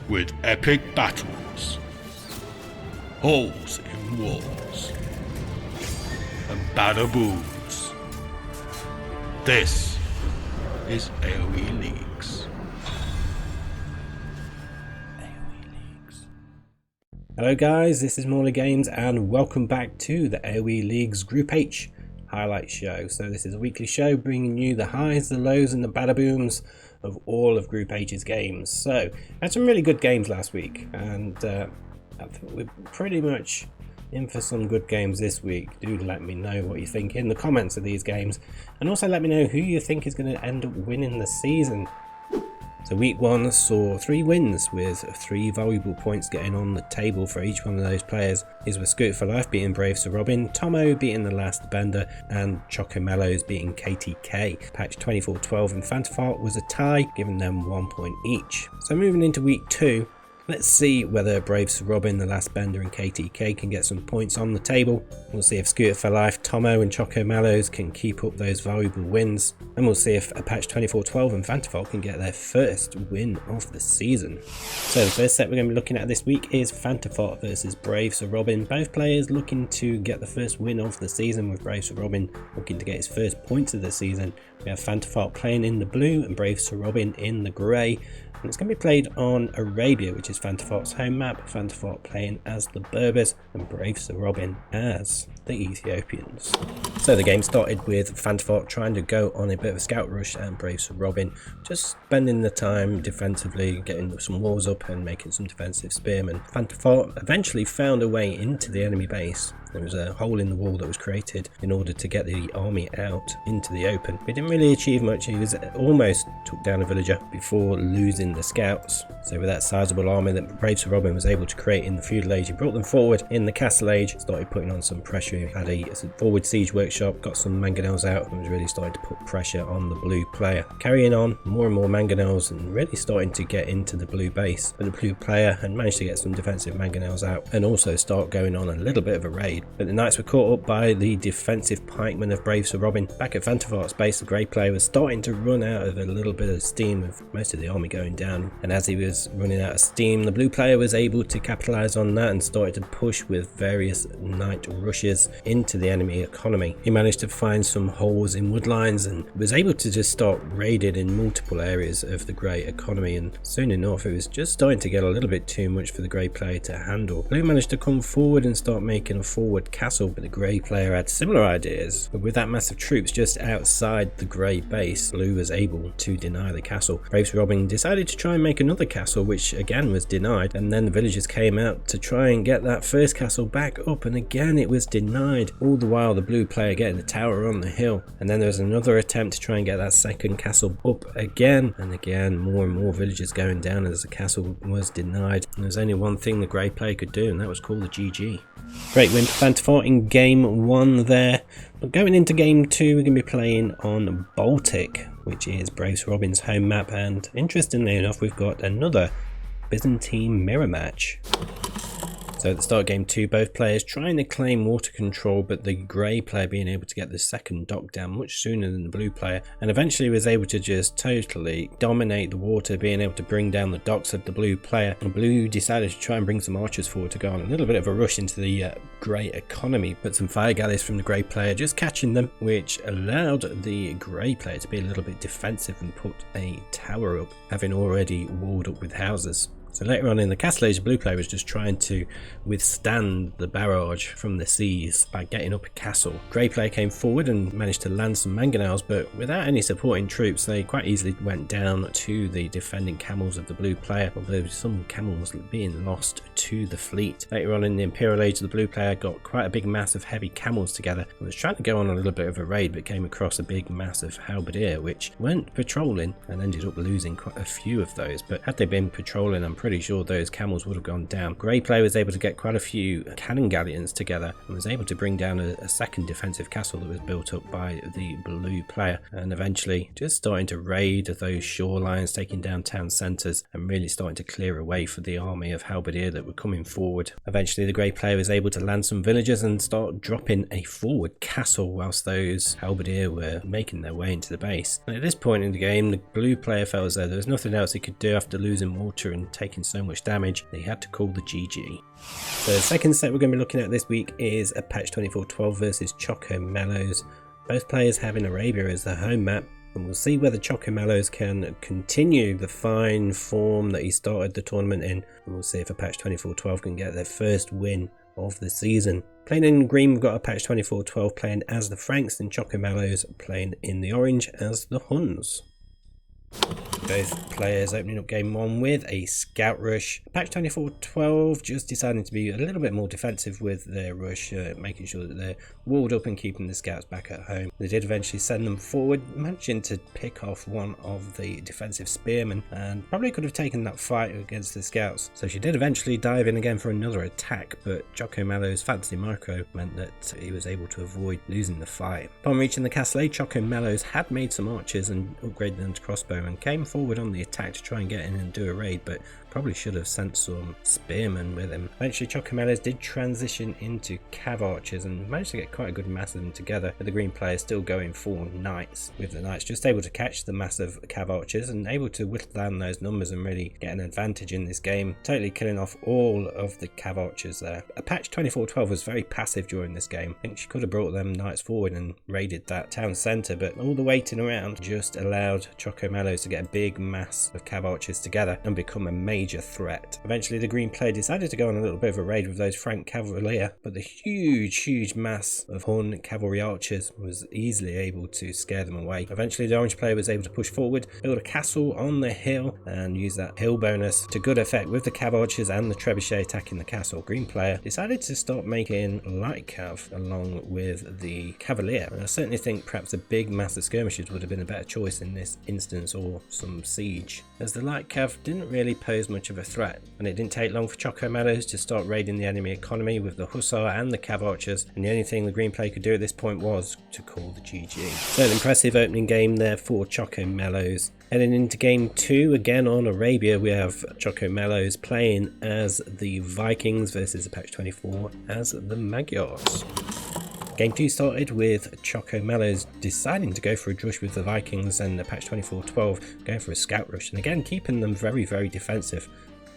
with epic battles, holes in walls, and badaboos. This is AOE Leagues. Hello guys, this is Morley Games and welcome back to the AOE Leagues Group H highlight show. So this is a weekly show bringing you the highs, the lows and the badabooms of all of Group H's games. So had some really good games last week, and I think we're pretty much in for some good games this week. Do let me know what you think in the comments of these games, and also let me know who you think is going to end up winning the season. So week 1 saw 3 wins with 3 valuable points getting on the table for each one of those players. These were Scooter for Life beating Brave Sir Robin, Tomo beating The Last Bender, and Choco Mellows beating KTK. Patch 2412 and Fantafart was a tie, giving them 1 point each. So moving into week 2, let's see whether Brave Sir Robin, The Last Bender and KTK can get some points on the table. We'll see if Scooter for Life, Tomo and Choco Mellows can keep up those valuable wins. And we'll see if a patch 2412 and Fantafall can get their first win of the season. So the first set we're going to be looking at this week is Fantafall versus Brave Sir Robin. Both players looking to get the first win of the season, with Brave Sir Robin looking to get his first points of the season. We have Fantafall playing in the blue and Brave Sir Robin in the grey. And it's going to be played on Arabia, which is Fantafart's home map. Fantafart playing as the Berbers and Brave Sir Robin as the Ethiopians. So the game started with Fantafart trying to go on a bit of a scout rush and Brave Sir Robin just spending the time defensively, getting some walls up and making some defensive spearmen. Fantafart eventually found a way into the enemy base. There was a hole in the wall that was created in order to get the army out into the open. He didn't really achieve much. He was almost took down a villager before losing the scouts. So with that sizable army that Brave Sir Robin was able to create in the feudal age, he brought them forward in the castle age, started putting on some pressure. He had a forward siege workshop, got some mangonels out, and was really starting to put pressure on the blue player. Carrying on more and more mangonels and really starting to get into the blue base. But the blue player had managed to get some defensive mangonels out and also start going on a little bit of a raid. But the knights were caught up by the defensive pikemen of Brave Sir Robin. Back at Fantafart's base, the grey player was starting to run out of a little bit of steam, with most of the army going down. And as he was running out of steam, the blue player was able to capitalise on that and started to push with various knight rushes into the enemy economy. He managed to find some holes in wood lines and was able to just start raiding in multiple areas of the grey economy, and soon enough it was just starting to get a little bit too much for the grey player to handle. Blue managed to come forward and start making a forward castle, but the grey player had similar ideas. But with that massive troops just outside the grey base, Blue was able to deny the castle. Brave Sir Robin decided to try and make another castle, which again was denied, and then the villagers came out to try and get that first castle back up, and again it was denied. All the while the blue player getting the tower on the hill, and then there was another attempt to try and get that second castle up again, and again more and more villagers going down as the castle was denied. And there's only one thing the grey player could do, and that was call the GG. Great win for Fantafart in game 1 there. But going into game 2, we're going to be playing on Baltic, which is Brave Sir Robin's home map, and interestingly enough we've got another Byzantine mirror match. So at the start of game 2, both players trying to claim water control, but the grey player being able to get the second dock down much sooner than the blue player, and eventually was able to just totally dominate the water, being able to bring down the docks of the blue player. And blue decided to try and bring some archers forward to go on a little bit of a rush into the grey economy, but some fire galleys from the grey player just catching them, which allowed the grey player to be a little bit defensive and put a tower up, having already walled up with houses. So later on in the castle age, the blue player was just trying to withstand the barrage from the seas by getting up a castle. Grey player came forward and managed to land some mangonels, but without any supporting troops they quite easily went down to the defending camels of the blue player, although some camels being lost to the fleet. Later on in the imperial age, the blue player got quite a big mass of heavy camels together and was trying to go on a little bit of a raid, but came across a big mass of halberdier which went patrolling and ended up losing quite a few of those. But had they been patrolling, I'm pretty sure those camels would have gone down. Grey player was able to get quite a few cannon galleons together and was able to bring down a second defensive castle that was built up by the blue player, and eventually just starting to raid those shorelines, taking down town centres and really starting to clear a way for the army of halberdier that were coming forward. Eventually the grey player was able to land some villagers and start dropping a forward castle whilst those halberdier were making their way into the base. And at this point in the game, the blue player felt as though there was nothing else he could do after losing water and taking taking so much damage that he had to call the GG. So the second set we're going to be looking at this week is a patch 24-12 versus Choco Mellows. Both players having Arabia as their home map, and we'll see whether Choco Mellows can continue the fine form that he started the tournament in, and we'll see if a patch 24-12 can get their first win of the season. Playing in green, we've got a patch 24-12 playing as the Franks, and Choco Mellows playing in the orange as the Huns. Both players opening up game 1 with a scout rush. Patch 24-12 just deciding to be a little bit more defensive with their rush, making sure that they're walled up and keeping the scouts back at home. They did eventually send them forward, managing to pick off one of the defensive spearmen, and probably could have taken that fight against the scouts. So she did eventually dive in again for another attack, but Choco Mellows' fancy micro meant that he was able to avoid losing the fight. Upon reaching the castle, Choco Mellows had made some archers and upgraded them to crossbow, and came forward on the attack to try and get in and do a raid, but probably should have sent some spearmen with him. Eventually Choco Mellows did transition into cav archers and managed to get quite a good mass of them together, with the green player still going for knights, with the knights just able to catch the massive cav archers and able to whittle down those numbers and really get an advantage in this game, totally killing off all of the cav archers there. A patch 24-12 was very passive during this game. I think she could have brought them knights forward and raided that town centre, but all the waiting around just allowed Choco Mellows to get a big mass of cav archers together and become a major threat. Eventually the green player decided to go on a little bit of a raid with those Frank Cavalier, but the huge mass of Hun cavalry archers was easily able to scare them away. Eventually the orange player was able to push forward, build a castle on the hill, and use that hill bonus to good effect with the cav archers and the trebuchet attacking the castle. Green player decided to start making light cav along with the cavalier, and I certainly think perhaps a big mass of skirmishers would have been a better choice in this instance, or some siege, as the light cav didn't really pose much of a threat, and it didn't take long for Choco Mellows to start raiding the enemy economy with the hussar and the cav archers, and the only thing the green player could do at this point was to call the GG. So an impressive opening game there for Choco Mellows. Heading into game 2, again on Arabia, we have Choco Mellows playing as the Vikings versus a patch 24 as the Magyars. Game 2 started with Choco Mellows deciding to go for a drush with the Vikings, and the patch 24-12 going for a scout rush, and again keeping them very defensive.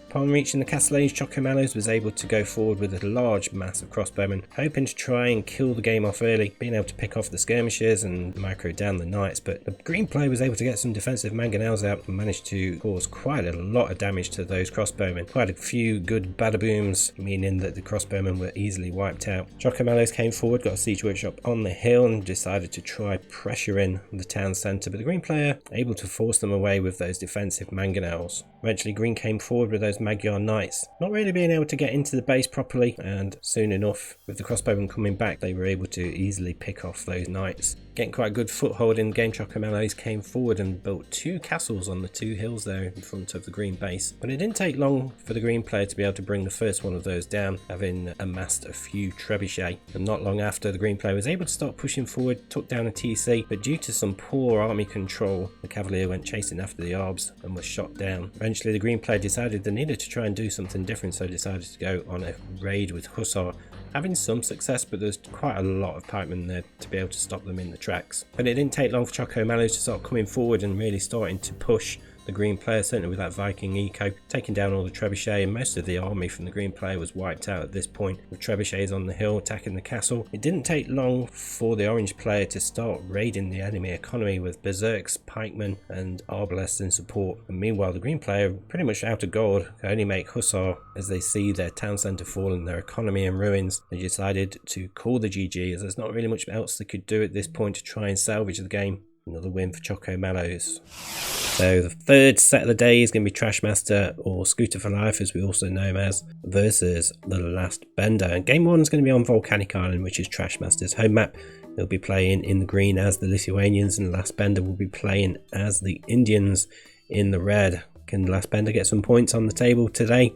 Upon reaching the castle age, Choco Mellows was able to go forward with a large mass of crossbowmen, hoping to try and kill the game off early, being able to pick off the skirmishers and micro down the knights, but the green player was able to get some defensive mangonels out and managed to cause quite a lot of damage to those crossbowmen. Quite a few good badabooms, meaning that the crossbowmen were easily wiped out. Choco Mellows came forward, got a siege workshop on the hill, and decided to try pressure in the town centre, but the green player able to force them away with those defensive mangonels. Eventually green came forward with those Magyar knights, not really being able to get into the base properly, and soon enough with the crossbowmen coming back they were able to easily pick off those knights. Getting quite a good foothold in the game, Choco Mellows came forward and built 2 castles on the 2 hills there in front of the green base, but it didn't take long for the green player to be able to bring the first one of those down, having amassed a few trebuchet, and not long after the green player was able to start pushing forward, took down a TC, but due to some poor army control the cavalier went chasing after the arbs and was shot down. Eventually the green player decided they needed to try and do something different, so decided to go on a raid with hussar, having some success, but there's quite a lot of pikemen there to be able to stop them in the tracks. But it didn't take long for Choco Mellows to start coming forward and really starting to push the green player, certainly with that Viking eco, taking down all the trebuchet, and most of the army from the green player was wiped out at this point, with trebuchets on the hill attacking the castle. It didn't take long for the orange player to start raiding the enemy economy with berserks, pikemen and arbalests in support, and meanwhile the green player, pretty much out of gold, could only make hussar as they see their town centre fall and their economy in ruins. They decided to call the GG, as there's not really much else they could do at this point to try and salvage the game. Another win for Choco Mellows. So the third set of the day is going to be Trashmaster, or Scooter for Life as we also know him as, versus the Last Bender. And game 1 is going to be on Volcanic Island, which is Trashmaster's home map. They'll be playing in the green as the Lithuanians, and Last Bender will be playing as the Indians in the red. Can Last Bender get some points on the table today?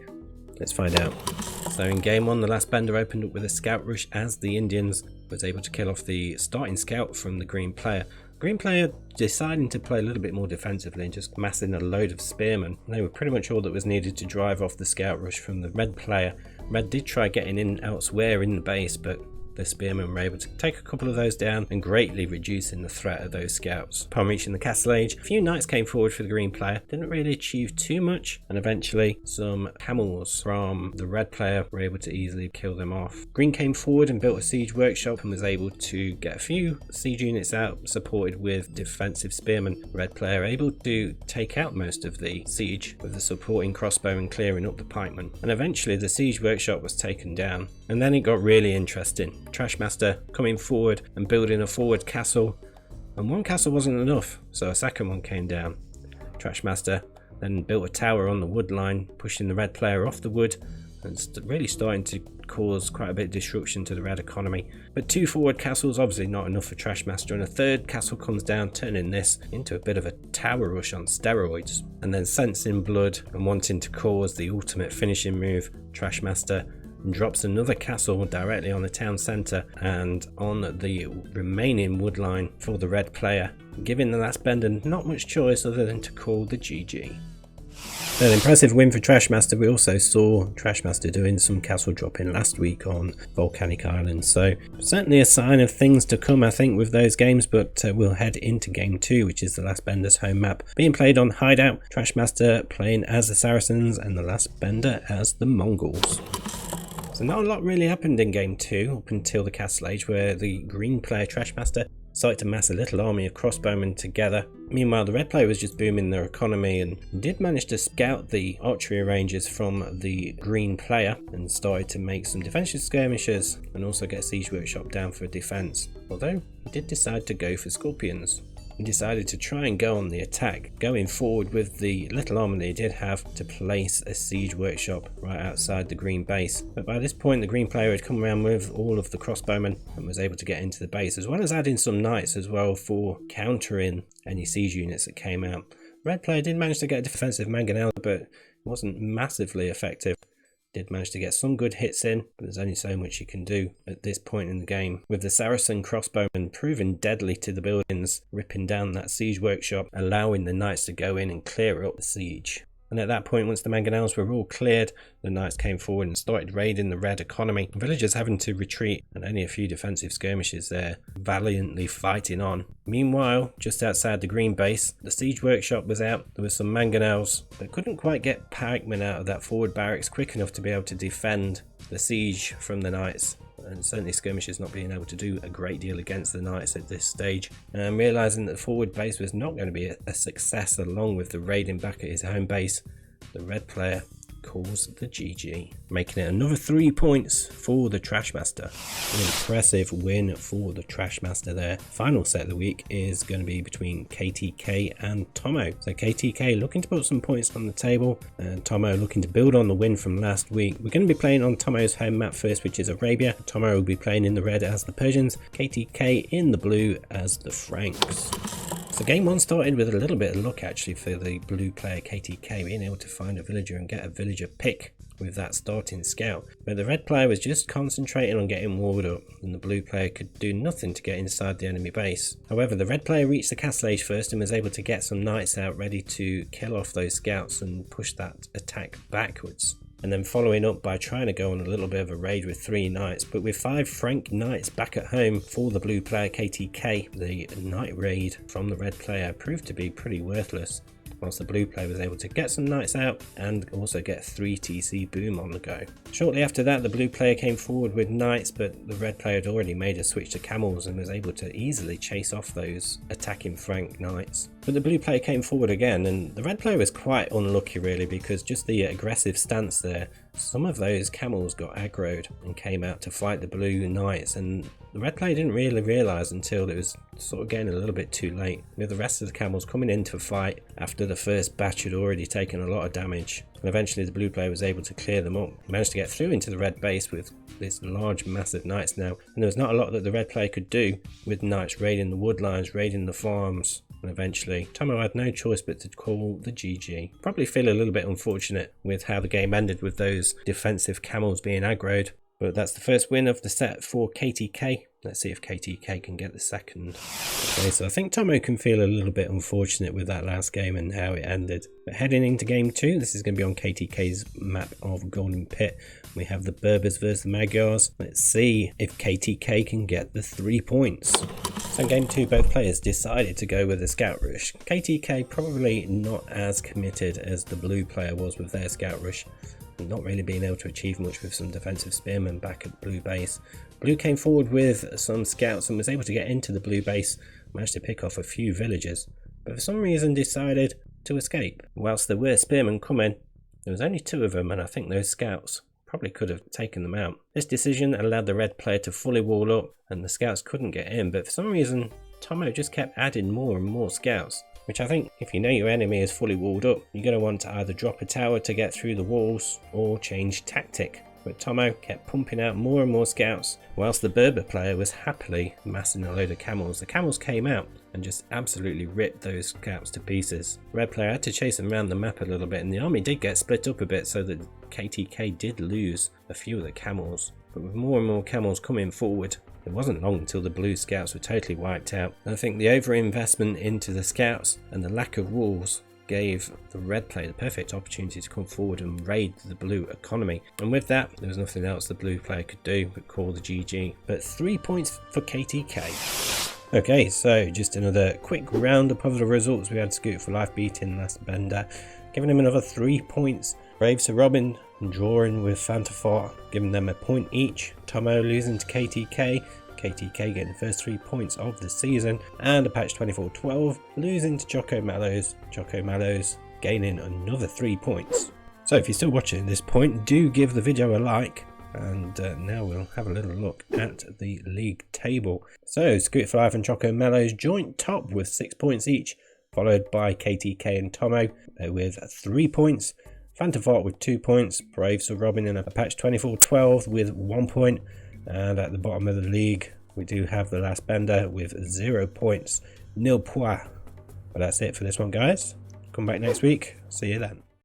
Let's find out. So in game 1, the Last Bender opened up with a scout rush as the Indians was able to kill off the starting scout from the green player. Green player deciding to play a little bit more defensively and just massing a load of spearmen. They were pretty much all that was needed to drive off the scout rush from the red player. Red did try getting in elsewhere in the base, but The spearmen were able to take a couple of those down and greatly reducing the threat of those scouts. Upon reaching the castle age, a few knights came forward for the green player, didn't really achieve too much, and eventually some camels from the red player were able to easily kill them off. Green came forward and built a siege workshop and was able to get a few siege units out, supported with defensive spearmen. Red player able to take out most of the siege with the supporting crossbow and clearing up the pikemen, and eventually the siege workshop was taken down. And then it got really interesting. Trashmaster coming forward and building a forward castle, and one castle wasn't enough, so a second one came down. Trashmaster then built a tower on the wood line, pushing the red player off the wood and really starting to cause quite a bit of disruption to the red economy. But two forward castles obviously not enough for Trashmaster, and a third castle comes down, turning this into a bit of a tower rush on steroids. And then sensing blood and wanting to cause the ultimate finishing move, Trashmaster drops another castle directly on the town centre and on the remaining wood line for the red player, giving the last bender not much choice other than to call the GG. An impressive win for Trashmaster. We also saw Trashmaster doing some castle dropping last week on Volcanic Island, so certainly a sign of things to come, I think, with those games. But we'll head into game 2, which is the Last Bender's home map, being played on Hideout. Trashmaster playing as the Saracens and the Last Bender as the Mongols. So not a lot really happened in game 2 up until the castle age, where the green player Trashmaster started to mass a little army of crossbowmen together. Meanwhile, the red player was just booming their economy and did manage to scout the archery ranges from the green player and started to make some defensive skirmishes and also get siege workshop down for defense, although he did decide to go for scorpions. He decided to try and go on the attack, going forward with the little armor that he did have to place a siege workshop right outside the green base. But by this point the green player had come around with all of the crossbowmen and was able to get into the base, as well as adding some knights as well for countering any siege units that came out. Red player did manage to get a defensive mangonel, but it wasn't massively effective. Did manage to get some good hits in, but there's only so much you can do at this point in the game, with the Saracen crossbowmen proving deadly to the buildings, ripping down that siege workshop, allowing the knights to go in and clear up the siege. And at that point, once the mangonels were all cleared, the knights came forward and started raiding the red economy. Villagers having to retreat and only a few defensive skirmishes there, valiantly fighting on. Meanwhile, just outside the green base, the siege workshop was out. There were some mangonels, but couldn't quite get pikemen out of that forward barracks quick enough to be able to defend the siege from the knights. And certainly skirmishers not being able to do a great deal against the knights at this stage, and realising that the forward base was not going to be a success along with the raiding back at his home base, the red player calls the GG, making it another 3 points for the Trashmaster. An impressive win for the Trashmaster there. Final set of the week is going to be between KTK and Tomo. So KTK looking to put some points on the table, and Tomo looking to build on the win from last week. We're going to be playing on Tomo's home map first, which is Arabia. Tomo will be playing in the red as the Persians, KTK in the blue as the Franks. So game 1 started with a little bit of luck actually for the blue player KTK, being able to find a villager and get a villager pick with that starting scout. But the red player was just concentrating on getting walled up, and the blue player could do nothing to get inside the enemy base. However, the red player reached the castle age first and was able to get some knights out ready to kill off those scouts and push that attack backwards. And then following up by trying to go on a little bit of a raid with 3 knights, but with 5 Frank knights back at home for the blue player KTK, the knight raid from the red player proved to be pretty worthless, whilst the blue player was able to get some knights out and also get 3 TC boom on the go. Shortly after that, the blue player came forward with knights, but the red player had already made a switch to camels and was able to easily chase off those attacking Frank knights. But the blue player came forward again, and the red player was quite unlucky really, because just the aggressive stance there, some of those camels got aggroed and came out to fight the blue knights, and the red player didn't really realise until it was sort of getting a little bit too late, with the rest of the camels coming in to fight after the first batch had already taken a lot of damage. And eventually the blue player was able to clear them up. He managed to get through into the red base with this large massive knights now, and there was not a lot that the red player could do with knights raiding the wood lines, raiding the farms. And eventually Tomo had no choice but to call the GG. Probably feel a little bit unfortunate with how the game ended with those defensive camels being aggroed. But that's the first win of the set for KTK. Let's see if KTK can get the second. Okay, so I think Tomo can feel a little bit unfortunate with that last game and how it ended. But heading into game 2, this is going to be on KTK's map of Golden Pit. We have the Berbers versus the Magyars. Let's see if KTK can get the 3 points. So in game 2, both players decided to go with the Scout Rush. KTK probably not as committed as the blue player was with their Scout Rush. Not really being able to achieve much with some defensive spearmen back at blue base. Blue came forward with some scouts and was able to get into the blue base, managed to pick off a few villagers, but for some reason decided to escape. Whilst there were spearmen coming, there was only 2 of them, and I think those scouts probably could have taken them out. This decision allowed the red player to fully wall up and the scouts couldn't get in, but for some reason Tomo just kept adding more and more scouts. Which I think, if you know your enemy is fully walled up, you're going to want to either drop a tower to get through the walls or change tactic. But Tomo kept pumping out more and more scouts, whilst the Berber player was happily amassing a load of camels. The camels came out and just absolutely ripped those scouts to pieces. Red player had to chase them around the map a little bit, and the army did get split up a bit so that KTK did lose a few of the camels. But with more and more camels coming forward, it wasn't long until the blue scouts were totally wiped out. And I think the overinvestment into the scouts and the lack of walls gave the red player the perfect opportunity to come forward and raid the blue economy. And with that, there was nothing else the blue player could do but call the GG. But 3 points for KTK. Okay, so just another quick roundup of the results. We had Scoot for Life beating Last Bender, giving him another 3 points. Brave Sir Robin drawing with Fantafort, giving them a point each. Tomo losing to KTK. KTK getting the first 3 points of the season, and a patch 24-12 losing to Choco Mallows. Choco Mallows gaining another 3 points. So if you're still watching at this point, do give the video a like, and now we'll have a little look at the league table. So Scoot for Life and Choco Mallows joint top with 6 points each, followed by KTK and Tomo with 3 points. Fantafort with 2 points, Brave Sir Robin in a patch 24-12 with 1 point, and at the bottom of the league we do have the Last Bender with 0 points, nil points. But that's it for this one, guys. Come back next week, see you then.